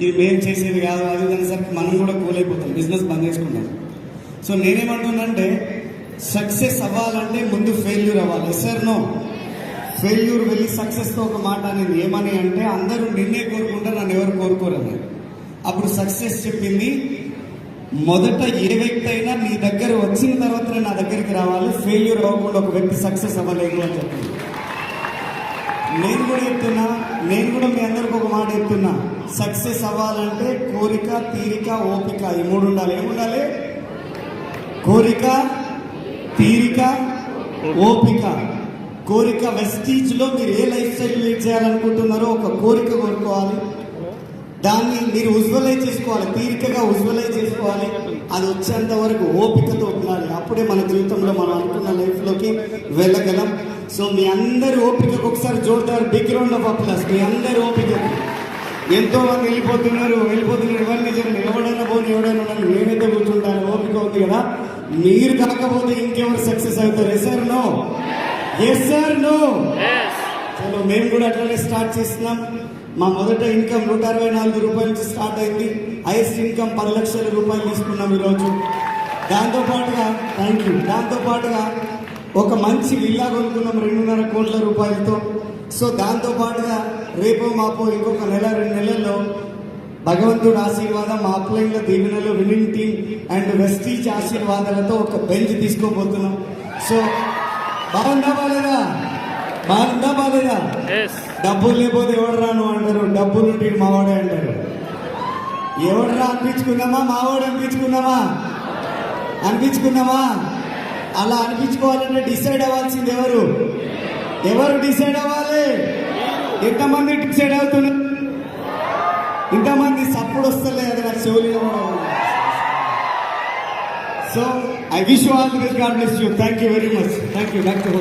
ఇది మేము చేసేది కాదు అది అనేసరికి మనం కూడా కూలైపోతాం, బిజినెస్ బంద్ చేసుకుంటాం. సో నేనేమంటున్నానంటే సక్సెస్ అవ్వాలంటే ముందు ఫెయిల్యూర్ అవ్వాలి. Yes or no? ఫెయిల్యూర్ వెళ్ళి సక్సెస్తో ఒక మాట అనేది ఏమని అంటే అందరూ నిన్నే కోరుకుంటారు, నన్ను ఎవరు కోరుకోరని. అప్పుడు సక్సెస్ చెప్పింది మొదట ఏ వ్యక్తి అయినా నీ దగ్గర వచ్చిన తర్వాతనే నా దగ్గరికి రావాలి, ఫెయిల్యూర్ అవ్వకుండా ఒక వ్యక్తి సక్సెస్ అవ్వలేదు అని చెప్పింది. నేను కూడా మీ అందరికి ఒక మాట చెప్తున్నా, సక్సెస్ అవ్వాలంటే కోరిక, తీరిక, ఓపిక ఈ మూడు ఉండాలి. ఏముండాలి? కోరిక, తీరిక, ఓపిక. కోరిక వెస్టీజ్ లో మీరు ఏ లైఫ్ స్టైల్ లీడ్ చేయాలనుకుంటున్నారో ఒక కోరిక కోరుకోవాలి, దాన్ని మీరు విజువలైజ్ చేసుకోవాలి, తీరికగా విజువలైజ్ చేసుకోవాలి. అది వచ్చేంత వరకు ఓపికతో ఉండాలి. అప్పుడే మన జీవితంలో మనం అనుకున్న లైఫ్లోకి వెళ్ళగలం. సో మీ అందరి ఓపికకు ఒకసారి Jordar big round of applause. మీ అందరి ఓపికకు. ఎంతో మంది వెళ్ళిపోతున్నారు. ఎవరిని చెప్పండి, ఎవడైనా ఉండాలి, నేనైతే కూర్చుంటాను, ఓపిక ఉంది కదా. మీరు కాకపోతే ఇంకెవరు సక్సెస్ అవుతారు? Yes or no? Yes or no? చలో మేము కూడా అట్లనే స్టార్ట్ చేస్తున్నాం. మా మొదట ఇన్కమ్ 164 రూపాయల నుంచి స్టార్ట్ అయింది. హైయెస్ట్ ఇన్కమ్ 10 లక్షల రూపాయలు తీసుకున్నాం ఈరోజు. దాంతోపాటుగా దాంతోపాటుగా ఒక మంచి విల్లా కొనుక్కున్నాం 2.5 కోట్ల రూపాయలతో. సో దాంతోపాటుగా రేపో మాపో ఇంకొక నెల 2 నెలల్లో భగవంతుడు ఆశీర్వాదం, మా అప్లైన్ల దీవెనలు, విన్నింగ్ టీమ్ అండ్ వెస్టీజ్ ఆశీర్వాదాలతో ఒక బెంచ్ తీసుకోబోతున్నాం. సో బాగుందా బాలేదా? డబ్బులు లేకపోతే ఎవడరా నువ్వు అంటారు, డబ్బులు నుండి మావాడే అంటారు. ఎవడరా అనిపించుకుందామా? మావాడు అనిపించుకుందామా? అలా అనిపించుకోవాలంటే డిసైడ్ అవ్వాల్సింది ఎవరు డిసైడ్ అవ్వాలి? ఎంతమంది డిసైడ్ అవుతున్నారు? ఇంతమంది సప్పుడు వస్తలే, అది నాకు చెవులు. So I wish you all the best. God bless you. Thank you very much. Thank you doctor.